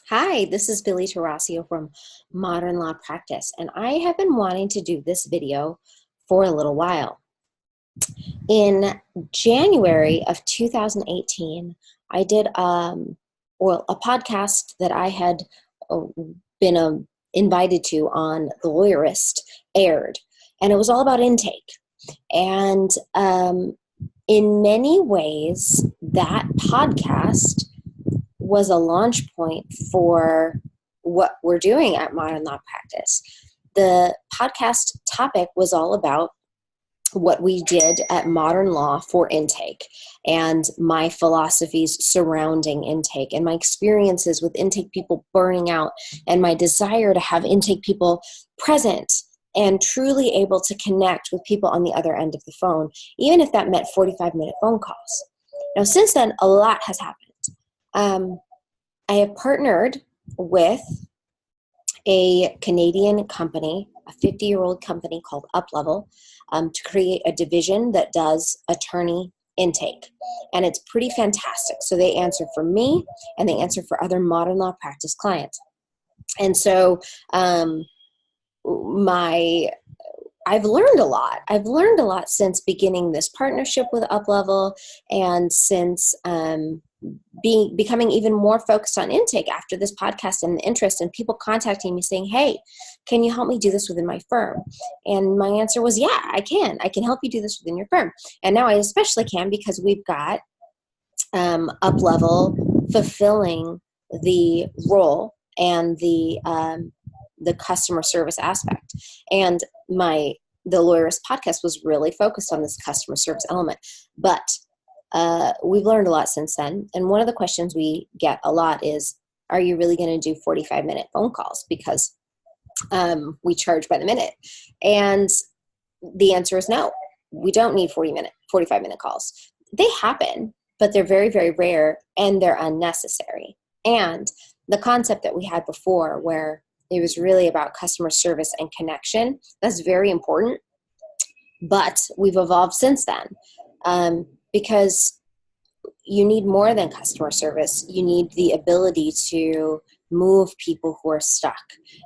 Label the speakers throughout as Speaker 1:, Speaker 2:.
Speaker 1: Hi, this is Billy Tarasio from Modern Law Practice, and I have been wanting to do this video for a little while. In January of 2018, I did a podcast that I had been invited to on The Lawyerist aired, and it was all about intake. And in many ways, that podcast was a launch point for what we're doing at Modern Law Practice. The podcast topic was all about what we did at Modern Law for intake and my philosophies surrounding intake and my experiences with intake people burning out and my desire to have intake people present and truly able to connect with people on the other end of the phone, even if that meant 45-minute phone calls. Now, since then, a lot has happened. I have partnered with a Canadian company, a 50-year-old company called UpLevel, to create a division that does attorney intake. And it's pretty fantastic. So they answer for me and they answer for other Modern Law Practice clients. And so I've learned a lot. I've learned a lot since beginning this partnership with UpLevel and since becoming even more focused on intake after this podcast and the interest and people contacting me saying, hey, can you help me do this within my firm? And my answer was, yeah, I can help you do this within your firm. And now I especially can because we've got UpLevel fulfilling the role and the customer service aspect. And the Lawyerist podcast was really focused on this customer service element. But we've learned a lot since then. And one of the questions we get a lot is, are you really going to do 45-minute phone calls? Because we charge by the minute. And the answer is no. We don't need 45-minute calls. They happen, but they're very, very rare and they're unnecessary. And the concept that we had before where it was really about customer service and connection, that's very important. But we've evolved since then. Because you need more than customer service. You need the ability to move people who are stuck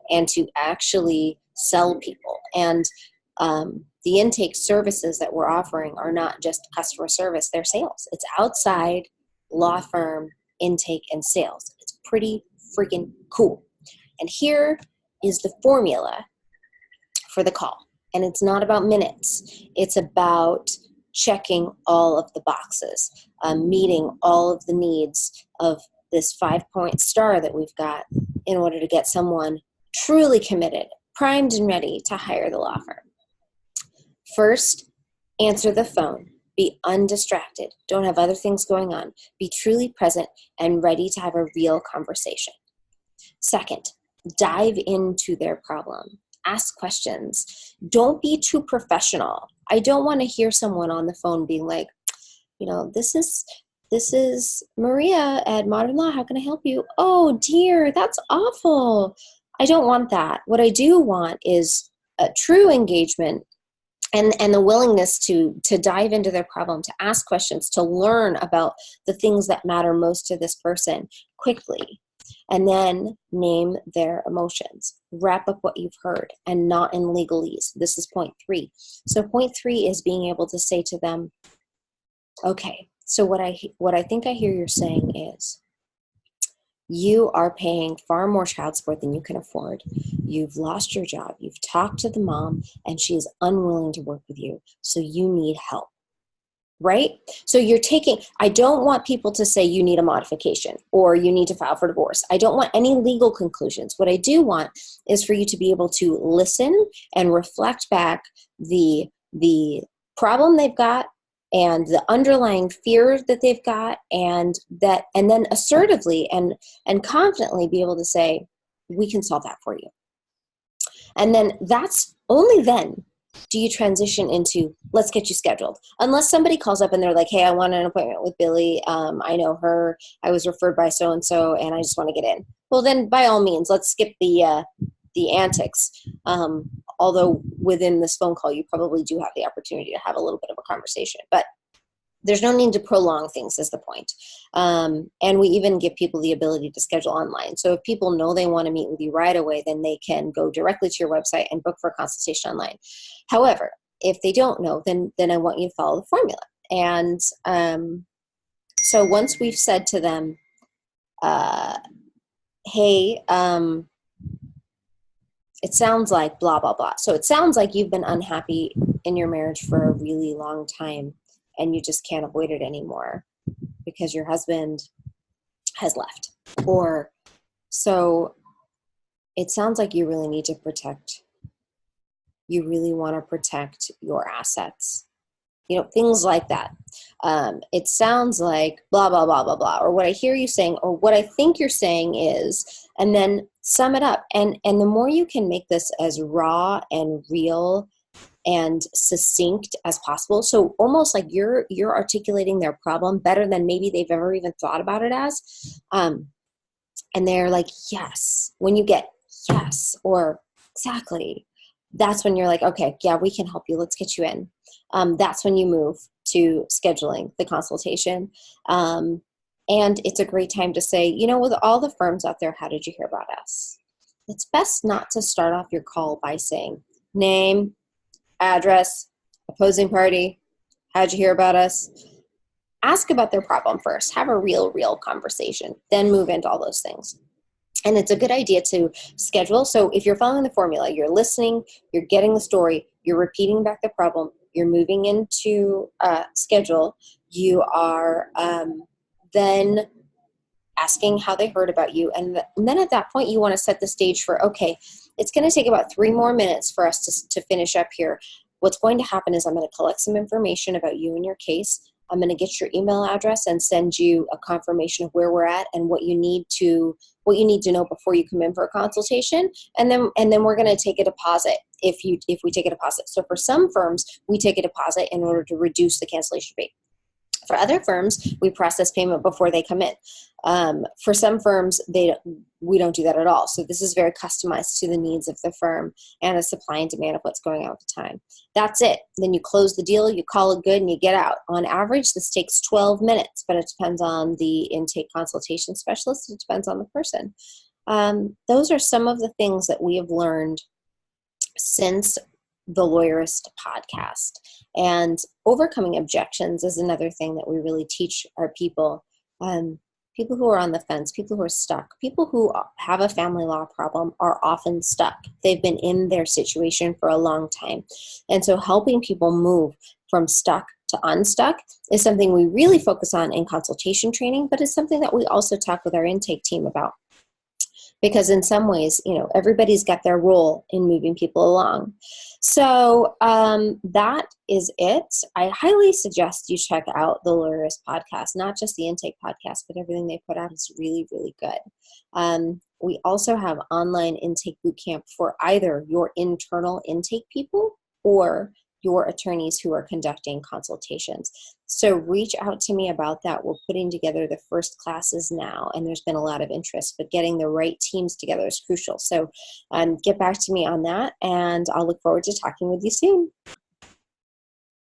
Speaker 1: and to actually sell people. And the intake services that we're offering are not just customer service, they're sales. It's outside law firm intake and sales. It's pretty freaking cool. And here is the formula for the call. And it's not about minutes. It's about checking all of the boxes, meeting all of the needs of this 5-point star that we've got in order to get someone truly committed, primed and ready to hire the law firm. First, answer the phone. Be undistracted. Don't have other things going on. Be truly present and ready to have a real conversation. Second, dive into their problem. Ask questions. Don't be too professional. I don't want to hear someone on the phone being like, this is Maria at Modern Law. How can I help you? Oh dear, that's awful. I don't want that. What I do want is a true engagement and the willingness to dive into their problem, to ask questions, to learn about the things that matter most to this person quickly. And then name their emotions. Wrap up what you've heard and not in legalese. This is point 3. So point 3 is being able to say to them, okay, so what I think I hear you're saying is you are paying far more child support than you can afford. You've lost your job. You've talked to the mom and she is unwilling to work with you. So you need help. Right? So I don't want people to say you need a modification or you need to file for divorce. I don't want any legal conclusions. What I do want is for you to be able to listen and reflect back the problem they've got and the underlying fear that they've got and then assertively and confidently be able to say, we can solve that for you. And then that's only then do you transition into, let's get you scheduled. Unless somebody calls up and they're like, hey, I want an appointment with Billy. I know her. I was referred by so-and-so, and I just want to get in. Well, then by all means, let's skip the antics. Although within this phone call, you probably do have the opportunity to have a little bit of a conversation. But there's no need to prolong things is the point. And we even give people the ability to schedule online. So if people know they want to meet with you right away, then they can go directly to your website and book for a consultation online. However, if they don't know, then I want you to follow the formula. And so once we've said to them, hey, it sounds like blah, blah, blah. So it sounds like you've been unhappy in your marriage for a really long time and you just can't avoid it anymore because your husband has left. Or so it sounds like you really need to you really want to protect your assets. Things like that. It sounds like blah, blah, blah, blah, blah, or what I hear you saying, or what I think you're saying is, and then sum it up. And the more you can make this as raw and real and succinct as possible. So almost like you're articulating their problem better than maybe they've ever even thought about it as. And they're like, yes, when you get yes, or exactly, that's when you're like, okay, yeah, we can help you. Let's get you in. That's when you move to scheduling the consultation. And it's a great time to say, with all the firms out there, how did you hear about us? It's best not to start off your call by saying name, address, opposing party, how'd you hear about us? Ask about their problem first. Have a real conversation. Then move into all those things. And it's a good idea to schedule. So if you're following the formula, you're listening, you're getting the story, you're repeating back the problem, you're moving into schedule, you are then asking how they heard about you. And then at that point, you want to set the stage for, okay, it's going to take about 3 more minutes for us to finish up here. What's going to happen is I'm going to collect some information about you and your case. I'm going to get your email address and send you a confirmation of where we're at and what you need to know before you come in for a consultation. And then we're going to take a deposit if we take a deposit. So for some firms, we take a deposit in order to reduce the cancellation fee. For other firms, we process payment before they come in. For some firms, we don't do that at all. So this is very customized to the needs of the firm and the supply and demand of what's going on at the time. That's it. Then you close the deal, you call it good, and you get out. On average, this takes 12 minutes, but it depends on the intake consultation specialist. It depends on the person. Those are some of the things that we have learned since the Lawyerist podcast. And overcoming objections is another thing that we really teach our people. People who are on the fence, people who are stuck, people who have a family law problem are often stuck. They've been in their situation for a long time. And so helping people move from stuck to unstuck is something we really focus on in consultation training, but it's something that we also talk with our intake team about. Because in some ways, everybody's got their role in moving people along. So that is it. I highly suggest you check out the Lawyerist podcast, not just the intake podcast, but everything they put out is really, really good. We also have online intake bootcamp for either your internal intake people or your attorneys who are conducting consultations. So reach out to me about that. We're putting together the first classes now, and there's been a lot of interest, but getting the right teams together is crucial. So get back to me on that, and I'll look forward to talking with you soon.